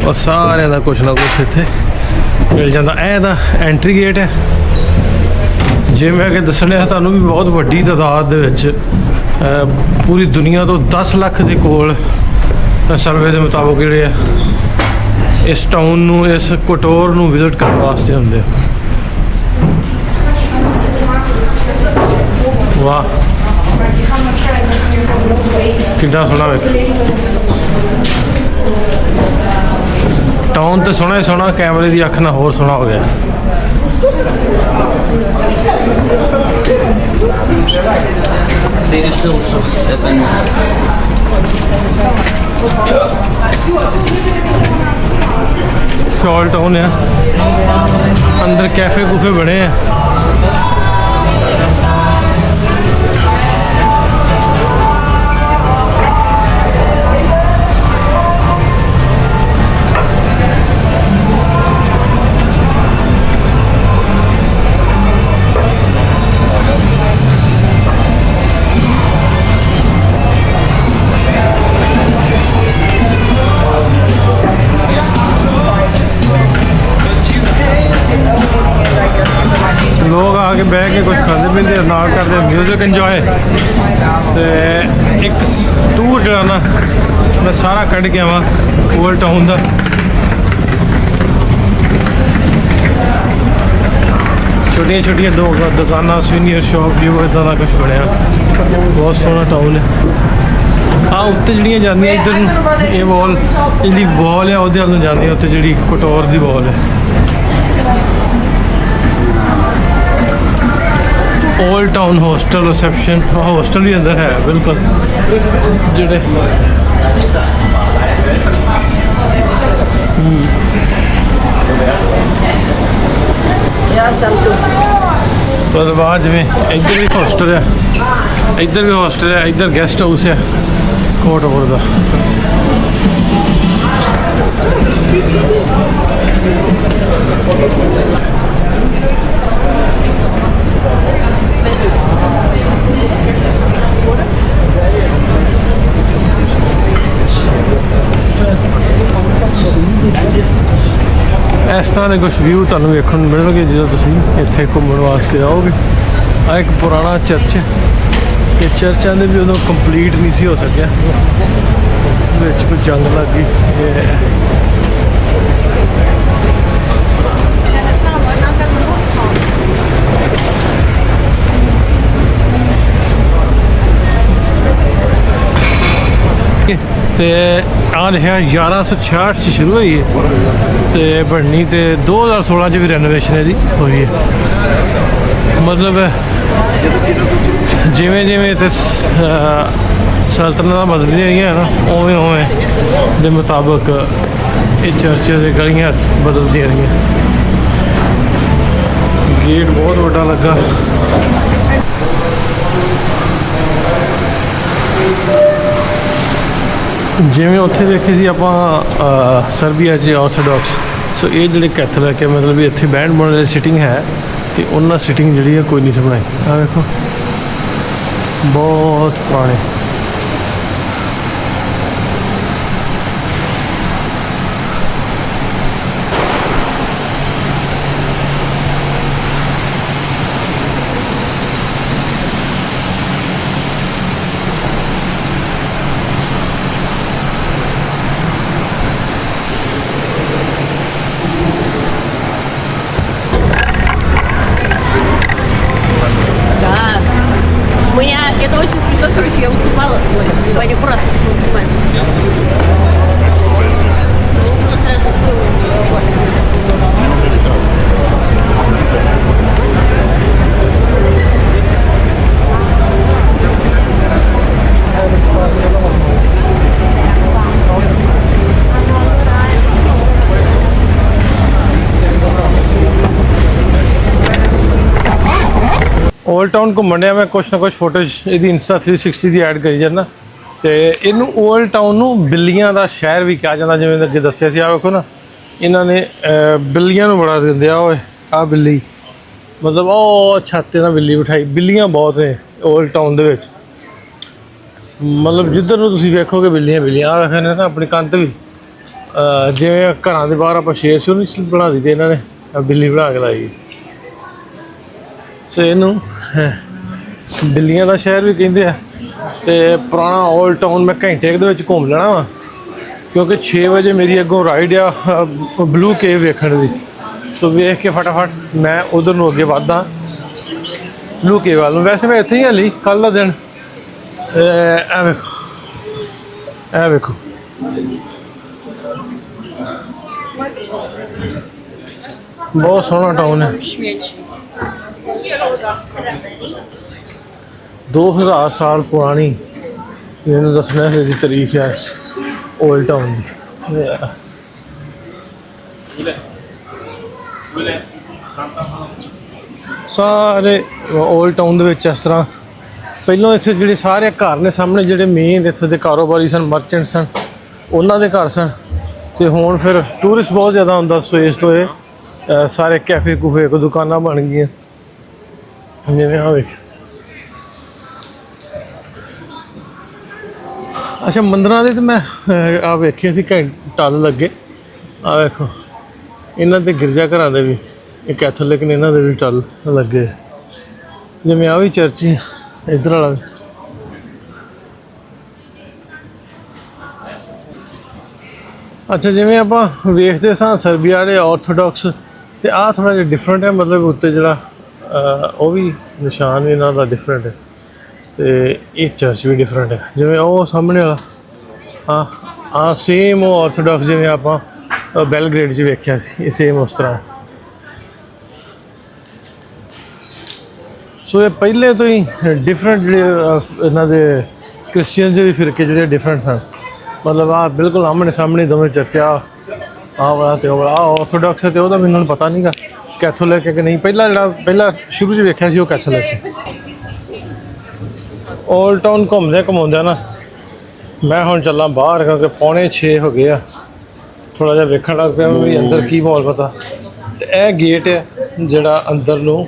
और सारे का कुछ ना कुछ इत्थे मिल जाता। यह एंट्री गेट है। जे मैं अगर दसने तुहानूं भी बहुत वड्डी तादाद दे विच पूरी दुनिया तो 10 ਲੱਖ के कोल सर्वे के मुताबिक जिहड़े इस टाउन नूं इस कटोर नूं विजिट करने वास्ते हुंदे। वाह कितना सोहना वेख, टाउन तो सोहना ही सोहना, कैमरे की अख ना होर सोहना हो गया। शॉल टाउन है, अंदर कैफे कूफे बने हैं। लोग आके बह के कुछ खाते पीते नाल करते म्यूजिक इंजॉय। तो एक टूर जो ना मैं सारा कढ़ के आवा ओल्ड टाउन का। छोटिया छोटिया दो दुकाना सीनियर शॉप भी इदा का कुछ बनया, बहुत सोहना टाउन है। हाँ उत्ते जड़ियाँ जांदियां इधर ये वॉल जी वॉल है उहदे अल्लों जांदियां, उत्ते जिहड़ी कटोर दी वॉल है। Old town hostel reception, hostel भी अंदर है बिल्कुल। जेडे पर बाद जिमें इधर भी हॉस्टल है, इधर भी हॉस्टल है, इधर गेस्ट हाउस है कोट ओवर का। इस तरह के कुछ व्यू तुहानूं वेखण नूं मिलणगे जो तुसीं इत्थे घूमण वास्ते आओगे। आ एक पुराना चर्च है, ये चर्च आंदे भी उदों कंप्लीट नहीं सी हो सकिया, विच कोई जंग लग गई। तो आ लिखा 1166 शुरू हुई है तो बननी तो 2016 भी रेनोवेशन इसकी हुई है। मतलब जिमें जिमें इतने सल्तनत बदलती रही है ना उवें उवें के मुताबिक ये चर्च गलियाँ बदलती रही। गेट बहुत बड़ा लगा। जिमें उत्थे देखे सी आपां सर्बिया ऑर्थोडॉक्स। सो ये जो कैथोलिक है मतलब इतने बैंड बुण सिटिंग है तो उन्होंने सिटिंग जी है कोई नहीं सी बनाई। आ देखो बहुत पुराने। Это очень смешно, короче, я выступала, ой, аккуратно снимаем. Ничего страшного, ничего. ओल्ड टाउन घूमन डया मैं कुछ ना कुछ फोटोज ਇਹਦੀ ਇੰਸਟਾ 360 ਦੀ ਐਡ ਕਰੀ ਜਾਂਦਾ ਤੇ ਇਹਨੂੰ ओल्ड टाउन ਨੂੰ ਬਿੱਲੀਆਂ ਦਾ ਸ਼ਹਿਰ ਵੀ ਕਿਹਾ ਜਾਂਦਾ ਜਿਵੇਂ ਅੱਗੇ ਦੱਸਿਆ ਸੀ। ਆ ਵੇਖੋ ਨਾ ਇਹਨਾਂ ਨੇ ਬਿੱਲੀਆਂ ਨੂੰ ਬੜਾ ਦਿੰਦੇ ਆ। ਓਏ ਆ ਬਿੱਲੀ ਮਤਲਬ ਉਹ ਛੱਤ ਤੇ ਨਾ ਬਿੱਲੀ ਬਿਠਾਈ। ਬਿੱਲੀਆਂ ਬਹੁਤ ਨੇ ओल्ड टाउन ਦੇ ਵਿੱਚ, ਮਤਲਬ ਜਿੱਧਰ ਨੂੰ ਤੁਸੀਂ ਵੇਖੋਗੇ ਬਿੱਲੀਆਂ ਬਿੱਲੀਆਂ। ਆ ਵੇਖੇ ਨੇ ਨਾ ਆਪਣੀ ਕੰਧ ਵੀ ਜਿਵੇਂ ਘਰਾਂ ਦੇ ਬਾਹਰ ਆਪਾਂ ਸ਼ੇਰ ਸ਼ੁਰ ਨਹੀਂ ਬਣਾ ਦਿੱਤੇ, ਇਹਨਾਂ ਨੇ ਬਿੱਲੀ ਬਣਾ ਕੇ ਲਾਈ। ਸੋ ਇਹਨੂੰ ਬਿੱਲੀਆਂ ਦਾ ਸ਼ਹਿਰ ਵੀ ਕਹਿੰਦੇ ਆ। ਤੇ ਪੁਰਾਣਾ ओल्ड टाउन ਮੈਂ ਘੰਟੇ ਦੇ ਵਿੱਚ ਘੁੰਮ ਲੈਣਾ ਵਾ ਕਿਉਂਕਿ 6 ਵਜੇ ਮੇਰੀ ਅੱਗੋਂ ਰਾਈਡ ਆ ਬਲੂ ਕੇਵ ਵੇਖਣ ਦੀ। ਸੋ ਵੇਖ ਕੇ ਫਟਾਫਟ ਮੈਂ ਉਧਰ ਨੂੰ ਅੱਗੇ ਵੱਧਦਾ ਬਲੂ ਕੇਵ ਵੱਲ ਨੂੰ। ਵੈਸੇ ਮੈਂ ਇੱਥੇ ਹੀ ਹਾਲੀ ਕੱਲ੍ਹ ਦਾ ਦਿਨ ਇਹ ਵੇਖੋ ਇਹ ਵੇਖੋ ਬਹੁਤ ਸੋਹਣਾ ਟਾਊਨ ਹੈ। 2000 ਸਾਲ ਪੁਰਾਣੀ ਇਹਨੂੰ ਦੱਸਣਾ ਇਹਦੀ ਤਾਰੀਖ ਹੈ ओल्ड टाउन ਦੀ। ਸਾਰੇ ओल्ड टाउन ਦੇ ਵਿੱਚ ਇਸ ਤਰ੍ਹਾਂ ਪਹਿਲਾਂ ਇੱਥੇ ਜਿਹੜੇ ਸਾਰੇ ਘਰ ਨੇ ਸਾਹਮਣੇ ਜਿਹੜੇ ਮੇਨ ਇੱਥੇ ਦੇ ਕਾਰੋਬਾਰੀ ਸਨ, ਮਰਚੈਂਟ ਸਨ, ਉਹਨਾਂ ਦੇ ਘਰ ਸਨ। ਤੇ ਹੁਣ ਫਿਰ ਟੂਰਿਸਟ ਬਹੁਤ ਜ਼ਿਆਦਾ ਹੁੰਦਾ, ਸੋ ਇਸ ਤੋਂ ਇਹ ਸਾਰੇ ਕੈਫੇ ਕੂਫੇ ਕੋ ਦੁਕਾਨਾਂ ਬਣ ਗਈਆਂ ਜਿਵੇਂ ਆ ਵੇਖ। ਅੱਛਾ ਮੰਦਰਾਂ ਦੇ ਤਾਂ ਮੈਂ ਆ ਵੇਖੇ ਸੀ ਟੱਲ ਲੱਗੇ। ਆ ਵੇਖੋ ਇਹਨਾਂ ਦੇ ਗਿਰਜਾ ਘਰਾਂ ਦੇ ਵੀ ਇਹ ਕੈਥੋਲਿਕ ਨੇ, ਇਹਨਾਂ ਦੇ ਵੀ ਟੱਲ ਲੱਗੇ ਜਿਵੇਂ ਆ ਵੀ ਚਰਚ ਹੀ ਇੱਧਰ ਵਾਲਾ। ਅੱਛਾ ਜਿਵੇਂ ਆਪਾਂ ਵੇਖਦੇ ਸਾਂ ਸਰਬੀਆ ਦੇ ਆਰਥੋਡਾਕਸ ਤੇ ਆਹ ਥੋੜ੍ਹਾ ਜਿਹਾ ਡਿਫਰੈਂਟ ਹੈ, ਮਤਲਬ ਉੱਤੇ ਜਿਹੜਾ ਉਹ ਵੀ ਨਿਸ਼ਾਨ ਵੀ ਇਹਨਾਂ ਦਾ ਡਿਫਰੈਂਟ ਹੈ ਤੇ ਇਹ ਚਰਚ ਵੀ ਡਿਫਰੈਂਟ ਹੈ। ਜਿਵੇਂ ਉਹ ਸਾਹਮਣੇ ਵਾਲਾ ਆ ਸੇਮ ਉਹ ਆਰਥੋਡਾਕਸ ਜਿਵੇਂ ਆਪਾਂ ਬੈਲਗ੍ਰੇਡ 'ਚ ਵੇਖਿਆ ਸੀ, ਇਹ ਸੇਮ ਉਸ ਤਰ੍ਹਾਂ। ਸੋ ਇਹ ਪਹਿਲੇ ਤੋਂ ਹੀ ਡਿਫਰੈਂਟ ਜਿਹੜੇ ਇਹਨਾਂ ਦੇ ਕ੍ਰਿਸਚੀਅਨ ਦੇ ਵੀ ਫਿਰਕੇ ਜਿਹੜੇ ਡਿਫਰੈਂਟ ਸਨ। ਮਤਲਬ ਆ ਬਿਲਕੁਲ ਆਮਣੇ ਸਾਹਮਣੇ ਦੋਵੇਂ ਚਰਚ ਆ ਵਾਲਾ ਤੇ ਉਹ ਵਾਲਾ। ਆਰਥੋਡਾਕਸ ਤੇ ਉਹਦਾ ਮੈਨੂੰ ਪਤਾ ਨਹੀਂਗਾ ਕੈਥੋਲਿਕ ਹੈ ਕਿ ਨਹੀਂ। ਪਹਿਲਾਂ ਸ਼ੁਰੂ 'ਚ ਵੇਖਿਆ ਸੀ ਉਹ ਕੈਥੋਲਿਕ ਸੀ। ओल्ड टाउन ਘੁੰਮਦੇ ਨਾ ਮੈਂ ਹੁਣ ਚੱਲਾਂ ਬਾਹਰ ਕਿਉਂਕਿ 5:45 ਹੋ ਗਏ ਆ। ਥੋੜ੍ਹਾ ਜਿਹਾ ਵੇਖਣ ਲੱਗ ਪਿਆ ਵੀ ਅੰਦਰ ਕੀ ਮਾਹੌਲ ਪਤਾ। ਤੇ ਇਹ ਗੇਟ ਹੈ ਜਿਹੜਾ ਅੰਦਰ ਨੂੰ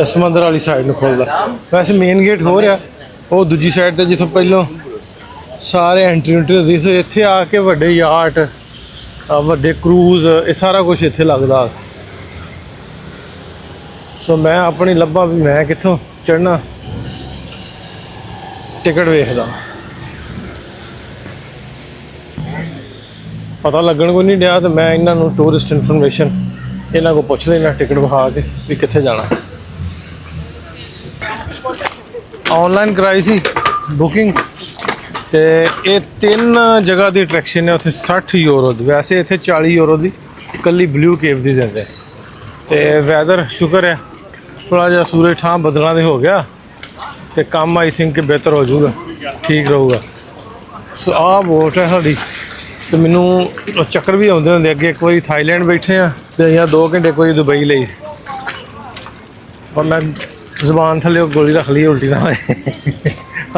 ਸਮੁੰਦਰ ਵਾਲੀ ਸਾਈਡ ਨੂੰ ਖੁੱਲ੍ਹਦਾ। ਵੈਸੇ ਮੇਨ ਗੇਟ ਹੋ ਰਿਹਾ ਉਹ ਦੂਜੀ ਸਾਈਡ 'ਤੇ ਜਿੱਥੋਂ ਪਹਿਲਾਂ ਸਾਰੇ ਐਂਟਰੀ ਹੁੰਦੀ ਸੀ। ਇੱਥੇ ਆ ਕੇ ਵੱਡੇ ਯਾਟ, ਵੱਡੇ ਕਰੂਜ਼, ਇਹ ਸਾਰਾ ਕੁਛ ਇੱਥੇ ਲੱਗਦਾ। ਸੋ ਮੈਂ ਆਪਣੀ ਲੱਭਾਂ ਵੀ ਮੈਂ ਕਿੱਥੋਂ ਚੜ੍ਹਨਾ, ਟਿਕਟ ਵੇਖਦਾ। ਪਤਾ ਲੱਗਣ ਕੋਈ ਨਹੀਂ ਡਿਆ ਤੇ ਮੈਂ ਇਹਨਾਂ ਨੂੰ ਟੂਰਿਸਟ ਇਨਫੋਰਮੇਸ਼ਨ ਇਹਨਾਂ ਕੋਲ ਪੁੱਛ ਲੈਣਾ ਟਿਕਟ ਵਿਖਾ ਕੇ ਵੀ ਕਿੱਥੇ ਜਾਣਾ। ਔਨਲਾਈਨ ਕਰਾਈ ਸੀ ਬੁਕਿੰਗ ਤੇ ਇਹ 3 ਜਗ੍ਹਾ ਦੀ ਅਟਰੈਕਸ਼ਨ ਹੈ। ਉੱਥੇ 60 ਯੂਰੋ ਦੀ, ਵੈਸੇ ਇੱਥੇ 40 ਯੂਰੋ ਦੀ ਇਕੱਲੀ ਬਲੂ ਕੇਵ ਦੀ ਦਿੰਦੇ। ਤੇ ਵੈਦਰ ਸ਼ੁਕਰ ਹੈ ਥੋੜ੍ਹਾ ਜਿਹਾ ਸੂਰਜ ਠਾਂ ਬਦਲਾਂ ਦੇ ਹੋ ਗਿਆ ਤੇ ਕੰਮ ਆਈ ਥਿੰਕ ਬਿਹਤਰ ਹੋ ਜਾਊਗਾ, ਠੀਕ ਰਹੂਗਾ। ਸੋ ਆਹ ਬੋਟ ਹੈ ਸਾਡੀ ਤੇ ਮੈਨੂੰ ਚੱਕਰ ਵੀ ਆਉਂਦੇ ਹੁੰਦੇ। ਅੱਗੇ ਇੱਕ ਵਾਰੀ ਥਾਈਲੈਂਡ ਬੈਠੇ ਆ ਤੇ ਜਾਂ 2 ਘੰਟੇ ਕੋਈ ਦੁਬਈ ਲਈ, ਪਰ ਮੈਂ ਜ਼ੁਬਾਨ ਥੱਲੇ ਉਹ ਗੋਲੀ ਰੱਖ ਲਈ ਉਲਟੀ ਨਾ ਹੋਏ।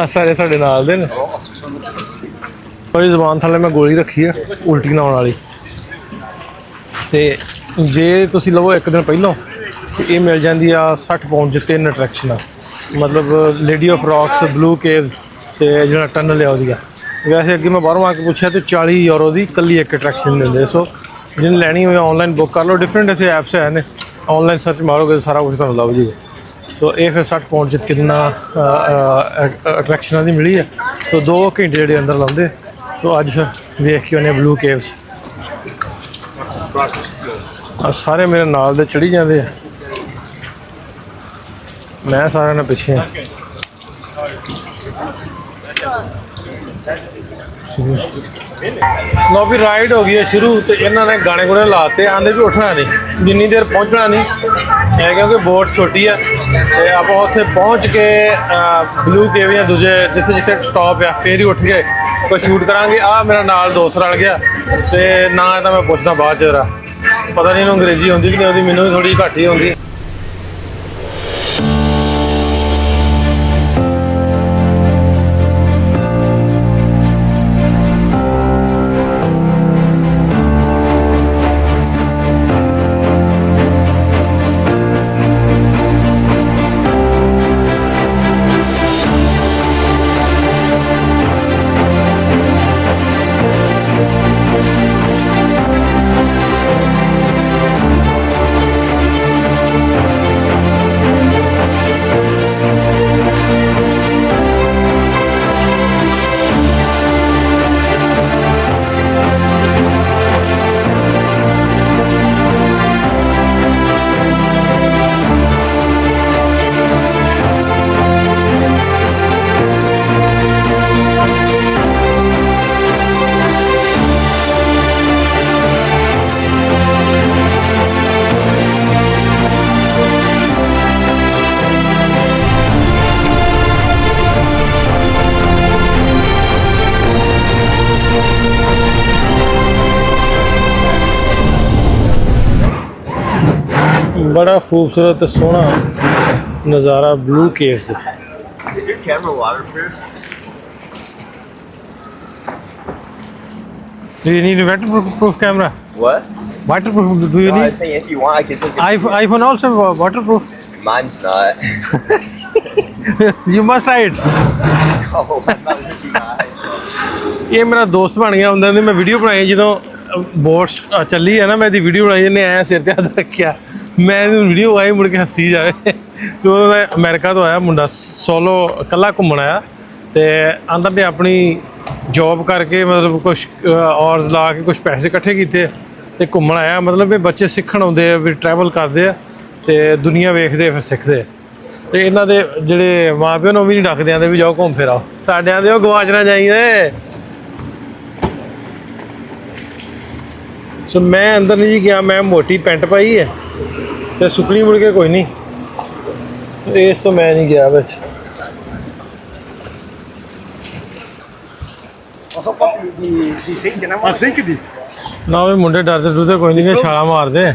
ਆ ਸਾਰੇ ਸਾਡੇ ਨਾਲ ਦੇ ਨੇ, ਕੋਈ ਜ਼ੁਬਾਨ ਥੱਲੇ ਮੈਂ ਗੋਲੀ ਰੱਖੀ ਆ ਉਲਟੀ ਨਾ ਆਉਣ ਵਾਲੀ। ਤੇ ਜੇ ਤੁਸੀਂ ਲਵੋ ਇੱਕ ਦਿਨ ਪਹਿਲਾਂ ਇਹ ਮਿਲ ਜਾਂਦੀ ਆ 60 ਪਾਉਂਡ 'ਚ 3 ਅਟਰੈਕਸ਼ਨਾਂ। मतलब लेडी ऑफ रॉक्स ब्लू केव ਤੇ ਜਿਹੜਾ ਟਨਲ ਹੈ ਉਹਦੀ ਆ। ਵੈਸੇ ਅੱਗੇ ਮੈਂ ਬਾਹਰੋਂ ਆ ਕੇ ਪੁੱਛਿਆ ਤੇ 40 ਯੂਰੋ ਦੀ ਇਕੱਲੀ ਇੱਕ ਅਟਰੈਕਸ਼ਨ ਦਿੰਦੇ। ਸੋ ਜਿਹਨੇ ਲੈਣੀ ਹੋਵੇ ਆਨਲਾਈਨ ਬੁੱਕ ਕਰ ਲਓ। ਡਿਫਰੈਂਟ ਇੱਥੇ ਐਪਸ ਹੈ ਨੇ, ਆਨਲਾਈਨ ਸਰਚ ਮਾਰੋਗੇ ਸਾਰਾ ਕੁਝ ਤੁਹਾਨੂੰ ਲੱਭ ਜੂਗਾ। ਸੋ ਇਹ ਫਿਰ 60 ਪਾਉਂਡ 'ਚ ਕਿੰਨਾ ਅਟਰੈਕਸ਼ਨਾਂ ਦੀ ਮਿਲੀ ਹੈ। ਸੋ 2 ਘੰਟੇ ਜਿਹੜੇ ਅੰਦਰ ਲਾਉਂਦੇ। ਸੋ ਅੱਜ ਫਿਰ ਵੇਖ ਕੇ ਉਹਨੇ ਬਲੂ ਕੇਵਸ ਆ ਸਾਰੇ ਮੇਰੇ ਨਾਲ ਦੇ ਚੜੀ ਜਾਂਦੇ ਆ, ਮੈਂ ਸਾਰਿਆਂ ਨਾਲ ਪਿੱਛੇ ਆ। ਲੋ ਵੀ ਰਾਈਡ ਹੋ ਗਈ ਹੈ ਸ਼ੁਰੂ ਤੇ ਇਹਨਾਂ ਨੇ ਗਾਣੇ ਗੁਣੇ ਲਾਤੇ। ਆਂਦੇ ਵੀ ਉੱਠਣਾ ਨਹੀਂ, ਜਿੰਨੀ ਦੇਰ ਪਹੁੰਚਣਾ ਨਹੀਂ ਹੈ ਕਿਉਂਕਿ ਬੋਟ ਛੋਟੀ ਆ। ਤੇ ਆਪਾਂ ਉੱਥੇ ਪਹੁੰਚ ਕੇ ਬਲੂ ਕੇਵ ਜਾਂ ਦੂਜੇ ਜਿੱਥੇ ਜਿੱਥੇ ਸਟਾਪ ਆ ਫੇਰ ਹੀ ਉੱਠ ਕੇ ਕੋਈ ਸ਼ੂਟ ਕਰਾਂਗੇ। ਆ ਮੇਰਾ ਨਾਲ ਦੋਸਤ ਰਲ ਗਿਆ ਤੇ ਨਾ ਇਹਦਾ ਮੈਂ ਪੁੱਛਦਾ ਬਾਅਦ 'ਚ ਜਰਾ, ਪਤਾ ਨਹੀਂ ਇਹਨੂੰ ਅੰਗਰੇਜ਼ੀ ਆਉਂਦੀ ਕਿ ਨਹੀਂ ਆਉਂਦੀ, ਮੈਨੂੰ ਵੀ ਥੋੜੀ ਘੱਟ ਹੀ ਆਉਂਦੀ। बड़ा खूबसूरत सोहना नज़ारा blue caves. Is your camera waterproof? Do you need a waterproof camera? What? Waterproof? Do you No, I was need? saying if you want, I can take a iPhone also waterproof. Mine's not. You must try it. Oh, I'm not too high. ਇਹ ਮੇਰਾ ਦੋਸਤ ਬਣ ਗਿਆ ਹੁੰਦਾ। ਮੈਂ video ਬਣਾਈ ਜਦੋਂ boat ਚੱਲੀ ਹੈ ਨਾ, ਮੈਂ ਇਹਦੀ ਵੀਡੀਓ ਬਣਾਈ, ਇਹਨੇ ਐ ਸਿਰ ਤੇ ਹੱਥ ਰੱਖਿਆ, ਮੈਂ ਇਹਨੂੰ ਵੀਡੀਓ ਆਈ ਮੁੜ ਕੇ ਹੱਸੀ ਜਾਵੇ। ਕਿ ਉਹਦਾ ਅਮਰੀਕਾ ਤੋਂ ਆਇਆ ਮੁੰਡਾ, ਸੋਲੋ ਇਕੱਲਾ ਘੁੰਮਣ ਆਇਆ ਤੇ ਆਂਦਾ ਵੀ ਆਪਣੀ ਜੋਬ ਕਰਕੇ ਮਤਲਬ ਕੁਛ ਆਵਰਸ ਲਾ ਕੇ ਕੁਛ ਪੈਸੇ ਇਕੱਠੇ ਕੀਤੇ ਤੇ ਘੁੰਮਣ ਆਇਆ। ਮਤਲਬ ਇਹ ਬੱਚੇ ਸਿੱਖਣ ਆਉਂਦੇ ਆ, ਵੀ ਟਰੈਵਲ ਕਰਦੇ ਆ ਤੇ ਦੁਨੀਆ ਵੇਖਦੇ ਫਿਰ ਸਿੱਖਦੇ। ਤੇ ਇਹਨਾਂ ਦੇ ਜਿਹੜੇ ਮਾਂ ਪਿਓ ਨੂੰ ਵੀ ਨਹੀਂ ਡੱਕਦੇ, ਆਂਦੇ ਵੀ ਜਾਓ ਘੁੰਮ ਫਿਰ ਆਓ। ਸਾਡਿਆਂ ਦੇ ਉਹ ਗਵਾਚ ਨਾ ਜਾਈਏ। ਸੋ ਮੈਂ ਅੰਦਰ ਨਹੀਂ ਜੀ ਗਿਆ, ਮੈਂ ਮੋਟੀ ਪੈਂਟ ਪਾਈ ਹੈ ਤੇ ਸੁੱਕਣੀ ਮੁੜ ਕੇ ਕੋਈ ਨਹੀਂ, ਇਸ ਤੋਂ ਮੈਂ ਨਹੀਂ ਗਿਆ ਵਿੱਚ। ਨਾ ਵੀ ਮੁੰਡੇ ਡਰਦੇ ਡਰਦੇ ਕੋਈ ਨਹੀਂ, ਛਾਲਾ ਮਾਰਦੇ।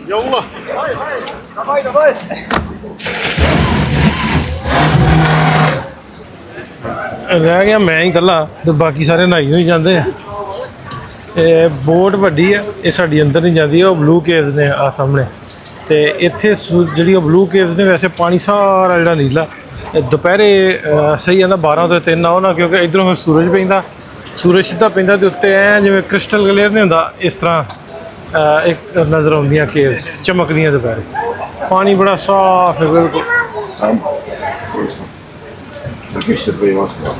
Yolla. Dabei, dabei. ਰਹਿ ਗਿਆ ਮੈਂ ਹੀ ਇਕੱਲਾ ਤੇ ਬਾਕੀ ਸਾਰੇ ਨਹਾਈ ਹੋਈ ਜਾਂਦੇ ਆ। ਇਹ ਬੋਟ ਵੱਡੀ ਆ, ਇਹ ਸਾਡੀ ਅੰਦਰ ਨਹੀਂ ਜਾਂਦੀ। ਉਹ ਬਲੂ ਕੇਵਸ ਨੇ ਆ ਸਾਹਮਣੇ ਤੇ ਇੱਥੇ ਜਿਹੜੀ ਉਹ ਬਲੂ ਕੇਵਸ ਨੇ, ਵੈਸੇ ਪਾਣੀ ਸਾਰਾ ਜਿਹੜਾ ਨੀਲਾ। ਦੁਪਹਿਰੇ ਸਹੀ ਜਾਂਦਾ 12 ਤੋਂ 3 ਆਓ ਨਾ, ਕਿਉਂਕਿ ਇੱਧਰੋਂ ਫਿਰ ਸੂਰਜ ਪੈਂਦਾ, ਸੂਰਜ ਸਿੱਧਾ ਪੈਂਦਾ ਤੇ ਉੱਤੇ ਐ ਜਿਵੇਂ ਕ੍ਰਿਸਟਲ ਕਲੀਅਰ ਨਹੀਂ ਹੁੰਦਾ, ਇਸ ਤਰ੍ਹਾਂ ਇੱਕ ਨਜ਼ਰ ਆਉਂਦੀਆਂ ਕੇਵਸ, ਚਮਕਦੀਆਂ ਦੁਪਹਿਰੇ। ਪਾਣੀ ਬੜਾ ਸਾਫ਼ ਹੈ ਬਿਲਕੁਲ। Takie się twoje masło.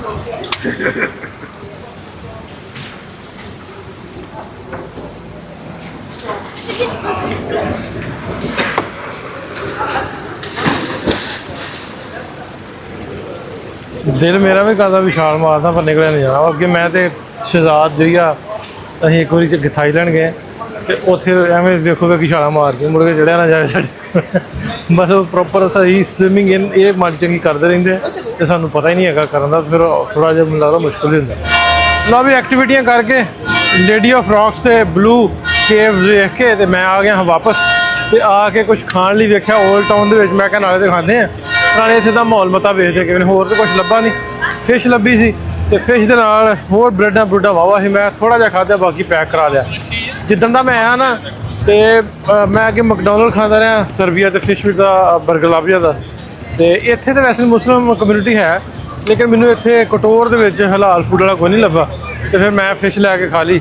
ਦਿਲ ਮੇਰਾ ਵੀ ਕਰਦਾ ਵੀ ਛਾਲ ਮਾਰਦਾ, ਪਰ ਨਿਕਲਿਆ ਨਹੀਂ ਜਾਣਾ। ਅੱਗੇ ਮੈਂ ਤੇ ਸ਼ਹਿਜ਼ਾਦ ਜਿਹੀ ਆ, ਅਸੀਂ ਇੱਕ ਵਾਰੀ ਥਾਈਲੈਂਡ ਗਏ ਤੇ ਉੱਥੇ ਐਵੇਂ ਦੇਖੋ ਕਿ ਛਾਲਾਂ ਮਾਰ ਕੇ ਮੁੜ ਕੇ ਚੜਿਆ ਨਾ ਜਾਵੇ ਸਾਡੇ। ਬਸ ਪ੍ਰੋਪਰ ਸਹੀ ਸਵਿਮਿੰਗ ਇਹ ਮਨ ਚੰਗੀ ਕਰਦੇ ਰਹਿੰਦੇ ਤੇ ਸਾਨੂੰ ਪਤਾ ਹੀ ਨਹੀਂ ਹੈਗਾ ਕਰਨ ਦਾ, ਫਿਰ ਥੋੜ੍ਹਾ ਜਿਹਾ ਮੈਨੂੰ ਲੱਗਦਾ ਮੁਸ਼ਕਿਲ ਹੀ ਹੁੰਦਾ। ਲਓ ਵੀ ਐਕਟੀਵਿਟੀਆਂ ਕਰਕੇ ਲੇਡੀ ਆਫ ਰੌਕਸ ਤੇ ਬਲੂ ਕੇਵਸ ਵੇਖ ਕੇ ਤੇ ਮੈਂ ਆ ਗਿਆ ਹਾਂ ਵਾਪਸ। ਤੇ ਆ ਕੇ ਕੁਝ ਖਾਣ ਲਈ ਵੇਖਿਆ 올ਡ ਟਾਊਨ ਦੇ ਵਿੱਚ। ਮੈਂ ਕਿਹਾ ਨਾਲੇ ਤੇ ਖਾਂਦੇ ਆ, ਨਾਲੇ ਇੱਥੇ ਦਾ ਮਾਹੌਲ ਮਤਾ ਵੇਖਦੇ ਕਿਵੇਂ, ਹੋਰ ਤਾਂ ਕੁਝ ਲੱਭਾ ਨਹੀਂ। ਫਿਸ਼ ਲੱਭੀ ਸੀ ਤੇ ਫਿਸ਼ ਦੇ ਨਾਲ ਹੋਰ ਬ੍ਰੈਡਾਂ ਬਰੂਡਾਂ ਵਾਵਾ ਸੀ। ਮੈਂ ਥੋੜਾ ਜਿਹਾ ਖਾਧਾ, ਬਾਕੀ ਪੈਕ ਕਰਾ ਲਿਆ। ਜਿੱਦਣ ਦਾ ਮੈਂ ਆਇਆ ਨਾ ਤੇ ਮੈਂ ਅੱਗੇ ਮੈਕਡੋਨਲਡ ਖਾਂਦਾ ਰਿਹਾ ਸਰਬੀਆ ਤੇ ਫਿਸ਼ ਦਾ ਬਰਗਰ ਲੱਭ ਜਾਂਦਾ। ਤੇ ਇੱਥੇ ਤਾਂ ਵੈਸੇ ਮੁਸਲਿਮ ਕਮਿਊਨਿਟੀ ਹੈ, ਲੇਕਿਨ ਮੈਨੂੰ ਇੱਥੇ ਕਟੋਰ ਦੇ ਵਿੱਚ ਹਲਾਲ ਫੂਡ ਵਾਲਾ ਕੋਈ ਨਹੀਂ ਲੱਭਾ। ਤੇ ਫਿਰ ਮੈਂ ਫਿਸ਼ ਲੈ ਕੇ ਖਾ ਲਈ।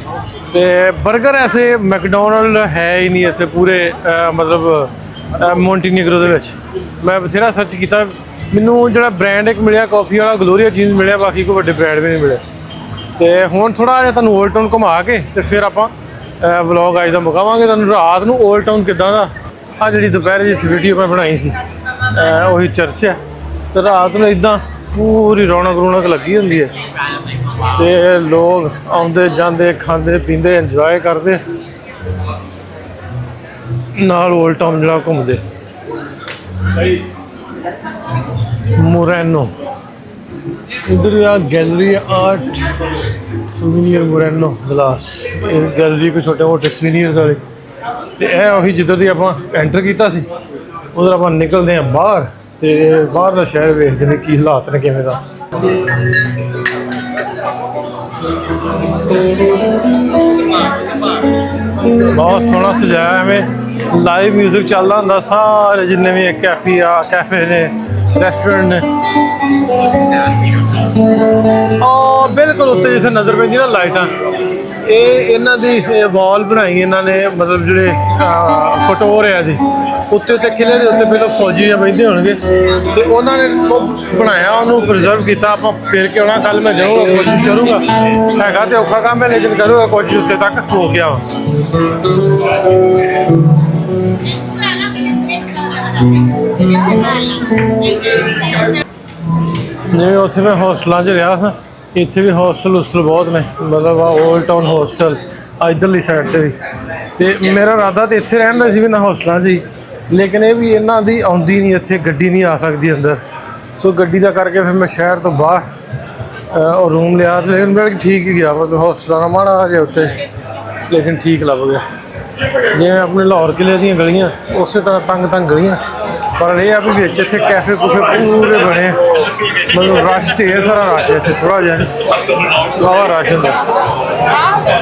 ਤੇ 버ਗਰ ਐਸੇ ਮੈਕਡੋਨਲਡ ਹੈ ਹੀ ਨਹੀਂ ਇੱਥੇ ਪੂਰੇ ਮਤਲਬ ਮੌਂਟੀਨੀਗਰੋ ਦੇ ਵਿੱਚ। ਮੈਂ ਬਥੇਰਾ ਸਰਚ ਕੀਤਾ, ਮੈਨੂੰ ਜਿਹੜਾ ਬ੍ਰਾਂਡ ਇੱਕ ਮਿਲਿਆ ਕਾਫੀ ਵਾਲਾ ਗਲੋਰੀਆ ਜੀਨਸ ਮਿਲਿਆ, ਬਾਕੀ ਕੋਈ ਵੱਡੇ ਬ੍ਰਾਂਡ ਵੀ ਨਹੀਂ ਮਿਲੇ। ਤੇ ਹੁਣ ਥੋੜ੍ਹਾ ਜਿਹਾ ਤੁਹਾਨੂੰ 올ਡ ਟਾਊਨ ਘੁਮਾ ਕੇ ਤੇ ਫਿਰ ਆਪਾਂ ਵਲੌਗ ਅੱਜ ਦਾ ਮੁਕਾਵਾਂਗੇ। ਤੁਹਾਨੂੰ ਰਾਤ ਨੂੰ 올ਡ ਟਾਊਨ ਕਿੱਦਾਂ ਦਾ, ਆ ਜਿਹੜੀ ਦੁਪਹਿਰ ਦੀ ਵੀਡੀਓ ਮੈਂ ਬਣਾਈ ਸੀ ਉਹੀ ਚਰਚ ਹੈ। ਤੇ ਰਾਤ ਨੂੰ ਇੱਦਾਂ ਪੂਰੀ ਰੌਣਕ ਲੱਗੀ ਹੁੰਦੀ ਹੈ ਤੇ ਲੋਕ ਆਉਂਦੇ ਜਾਂਦੇ, ਖਾਂਦੇ ਪੀਂਦੇ, ਇੰਜੋਏ ਕਰਦੇ, ਨਾਲ 올ਡ ਟਾਊਨ ਜਿਹੜਾ ਘੁੰਮਦੇ। ਮੋਰੈਨੋ इधर यहाँ गैलरी आर्ट सूवीनियर मोरैनो ग्लास गैलरी को छोटे मोटे सूवीनियर्स वाले। तो यह ਉਹੀ ਜਿੱਦਾਂ ਦੀ ਆਪਾਂ ਐਂਟਰ ਕੀਤਾ ਸੀ ਉਧਰ ਆਪਾਂ ਨਿਕਲਦੇ ਹਾਂ ਬਾਹਰ ਤੇ ਬਾਹਰ ਦਾ ਸ਼ਹਿਰ ਵੇਖਦੇ ਨੇ ਕੀ ਹਾਲਾਤ ਨੇ ਕਿਵੇਂ ਦਾ। ਬਹੁਤ ਸੋਹਣਾ ਸਜਾਇਆ, ਐਵੇਂ ਲਾਈਵ ਮਿਊਜ਼ਿਕ ਚੱਲਦਾ ਹੁੰਦਾ। ਸਾਰੇ ਜਿੰਨੇ ਵੀ ਕੈਫੇ ਨੇ, ਰੈਸਟੋਰੈਂਟ ਨੇ, ਉਹ ਬਿਲਕੁਲ ਉੱਤੇ ਜਿੱਥੇ ਨਜ਼ਰ ਪੈਂਦੀ ਨਾ ਲਾਈਟਾਂ, ਇਹ ਇਹਨਾਂ ਦੀ ਵਾਲ ਬਣਾਈ ਇਹਨਾਂ ਨੇ, ਮਤਲਬ ਜਿਹੜੇ ਕਟੋਰ ਆ ਜੀ ਉੱਤੇ ਕਿਲੇ ਦੇ ਉੱਤੇ ਪਹਿਲਾਂ ਫੌਜੀ ਬੈਠਦੇ ਹੋਣਗੇ ਤੇ ਉਹਨਾਂ ਨੇ ਬਣਾਇਆ, ਉਹਨੂੰ ਪ੍ਰੀਜ਼ਰਵ ਕੀਤਾ। ਆਪਾਂ ਫਿਰ ਕੇ ਆਉਣਾ, ਕੱਲ ਮੈਂ ਜਾਊਂਗਾ, ਕੋਸ਼ਿਸ਼ ਕਰੂੰਗਾ। ਹੈਗਾ ਤੇ ਔਖਾ ਕੰਮ ਹੈ ਲੇਕਿਨ ਕਰੂੰਗਾ ਕੋਸ਼ਿਸ਼, ਉੱਤੇ ਤੱਕ ਹੋ ਗਿਆ ਵਾ। ਜਿਵੇਂ ਉੱਥੇ ਮੈਂ ਹੋਸਟਲਾਂ 'ਚ ਰਿਹਾ ਹਾਂ, ਇੱਥੇ ਵੀ ਹੋਸਟਲ ਬਹੁਤ ਨੇ, ਮਤਲਬ ਆ 올ਡ ਟਾਊਨ ਹੋਸਟਲ ਇੱਧਰਲੀ ਸਾਈਡ 'ਤੇ ਵੀ। ਤੇ ਮੇਰਾ ਇਰਾਦਾ ਤਾਂ ਇੱਥੇ ਰਹਿਣ ਦਾ ਸੀ ਵੀ ਨਾ ਹੋਸਟਲਾਂ 'ਚ ਹੀ, ਲੇਕਿਨ ਇਹ ਵੀ ਇਹਨਾਂ ਦੀ ਆਉਂਦੀ ਨਹੀਂ ਇੱਥੇ, ਗੱਡੀ ਨਹੀਂ ਆ ਸਕਦੀ ਅੰਦਰ। ਸੋ ਗੱਡੀ ਦਾ ਕਰਕੇ ਫਿਰ ਮੈਂ ਸ਼ਹਿਰ ਤੋਂ ਬਾਹਰ ਉਹ ਰੂਮ ਲਿਆ, ਲੇਕਿਨ ਮੇਰੇ ਠੀਕ ਹੀ ਗਿਆ, ਮਤਲਬ ਹੋਸਟਲਾਂ ਦਾ ਮਾੜਾ ਜਿਹਾ ਉੱਤੇ, ਲੇਕਿਨ ਠੀਕ ਲੱਭ ਗਿਆ। ਜਿਵੇਂ ਆਪਣੇ ਲਾਹੌਰ ਕਿਲੇ ਦੀਆਂ ਗਲੀਆਂ ਉਸੇ ਤਰ੍ਹਾਂ ਤੰਗ ਗਲੀਆਂ, ਪਰ ਇਹ ਆ ਵੀ ਵਿੱਚ ਇੱਥੇ ਕੈਫੇ ਕੂਫੇ ਪੂਰੇ ਬਣੇ, ਮਤਲਬ ਰਸ਼ ਢੇਰ ਸਾਰਾ ਰਸ਼ ਇੱਥੇ, ਥੋੜ੍ਹਾ ਜਿਹਾ ਵਾਹਵਾ ਰਸ਼ ਹੁੰਦਾ।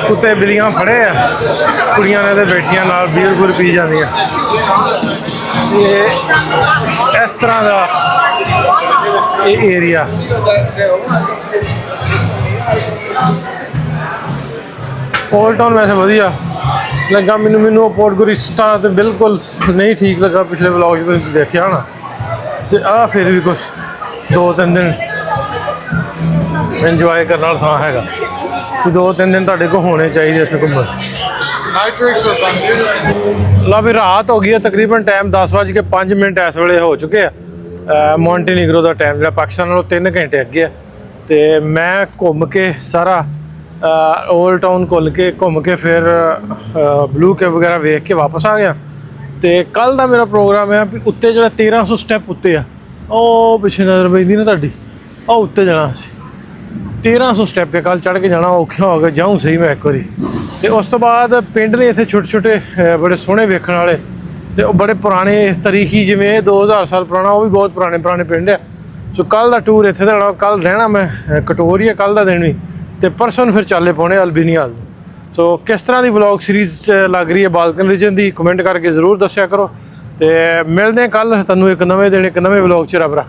ਕੁੱਤੇ ਬਿੱਲੀਆਂ ਫੜੇ ਆ, ਕੁੜੀਆਂ ਨੇ ਤੇ ਬੈਠੀਆਂ ਨਾਲ ਬੀਅਰ ਪੀ ਜਾਂਦੀਆਂ। ਇਹ ਇਸ ਤਰ੍ਹਾਂ ਦਾ ਇਹ ਏਰੀਆ। 올ਡ ਟਾਊਨ ਵੈਸੇ ਵਧੀਆ ਲੱਗਾ ਮੈਨੂੰ ਪੋਰਟਗੋਰਿਸਟਾ ਤੇ ਬਿਲਕੁਲ ਨਹੀਂ ਠੀਕ ਲੱਗਾ, ਪਿਛਲੇ ਵਲੌਗ 'ਚ ਤੁਸੀਂ ਦੇਖਿਆ ਹੋਣਾ। ਤੇ ਆਹ ਫਿਰ ਵੀ ਕੁਛ 2-3 ਦਿਨ ਇੰਜੋਏ ਕਰਨ ਵਾਲਾ ਥਾਂ ਹੈਗਾ, 2-3 ਦਿਨ ਤੁਹਾਡੇ ਕੋਲ ਹੋਣੇ ਚਾਹੀਦੇ ਇੱਥੇ ਘੁੰਮਣ। ਲਾ ਵੀ ਰਾਤ ਹੋ ਗਈ ਹੈ ਤਕਰੀਬਨ, ਟਾਈਮ 10:05 ਇਸ ਵੇਲੇ ਹੋ ਚੁੱਕੇ ਆ। ਮੌਂਟੀਨੀਗਰੋ ਦਾ ਟਾਈਮ ਜਿਹੜਾ ਪਾਕਿਸਤਾਨ ਨਾਲੋਂ 3 ਘੰਟੇ ਅੱਗੇ ਆ। ਤੇ ਮੈਂ ਘੁੰਮ ਕੇ ਸਾਰਾ 올ਡ ਟਾਊਨ ਘੁੰਮ ਕੇ ਫਿਰ ਬਲੂ ਕੇਵ ਵਗੈਰਾ ਵੇਖ ਕੇ ਵਾਪਸ ਆ ਗਿਆ। ਤੇ ਕੱਲ ਦਾ ਮੇਰਾ ਪ੍ਰੋਗਰਾਮ ਹੈ ਵੀ ਉੱਤੇ ਜਿਹੜਾ 1300 ਸਟੈਪ ਉੱਤੇ ਆ, ਉਹ ਪਿੱਛੇ ਨਜ਼ਰ ਪੈਂਦੀ ਨਾ ਤੁਹਾਡੀ, ਉਹ ਉੱਤੇ ਜਾਣਾ ਸੀ 1300 ਸਟੈਪ ਕੇ ਕੱਲ ਚੜ੍ਹ ਕੇ ਜਾਣਾ ਔਖਾ ਹੋ ਗਿਆ। ਜਾਊਂ ਸਹੀ ਮੈਂ ਇੱਕ ਵਾਰੀ। ਤੇ ਉਸ ਤੋਂ ਬਾਅਦ ਪਿੰਡ ਨੇ ਇੱਥੇ ਛੋਟੇ ਬੜੇ ਸੋਹਣੇ ਵੇਖਣ ਵਾਲੇ, ਤੇ ਉਹ ਬੜੇ ਪੁਰਾਣੇ ਤਰੀਖੀ, ਜਿਵੇਂ 2000 ਸਾਲ ਪੁਰਾਣਾ, ਉਹ ਵੀ ਬਹੁਤ ਪੁਰਾਣੇ ਪਿੰਡ ਆ। ਸੋ ਕੱਲ ਦਾ ਟੂਰ ਇੱਥੇ ਦਾ, ਕੱਲ ਰਹਿਣਾ ਮੈਂ ਕਟੋਰੀਆ ਕੱਲ ਦਾ ਦਿਨ ਵੀ, ਤੇ ਪਰਸੋਂ ਫਿਰ ਚਾਲੇ ਪਾਉਣੇ ਅਲਬੀਨੀਆ। ਸੋ ਕਿਸ ਤਰ੍ਹਾਂ ਦੀ ਵਲੌਗ ਸੀਰੀਜ਼ ਲੱਗ ਰਹੀ ਹੈ ਬਾਲਕਨ ਰੀਜਨ ਦੀ, ਕਮੈਂਟ ਕਰਕੇ ਜ਼ਰੂਰ ਦੱਸਿਆ ਕਰੋ। ਤੇ ਮਿਲਦੇ ਹਾਂ ਕੱਲ ਤੁਹਾਨੂੰ ਇੱਕ ਨਵੇਂ ਦਿਨ ਇੱਕ ਨਵੇਂ ਵਲੌਗ 'ਚ। ਰੱਬ ਰੱਖ।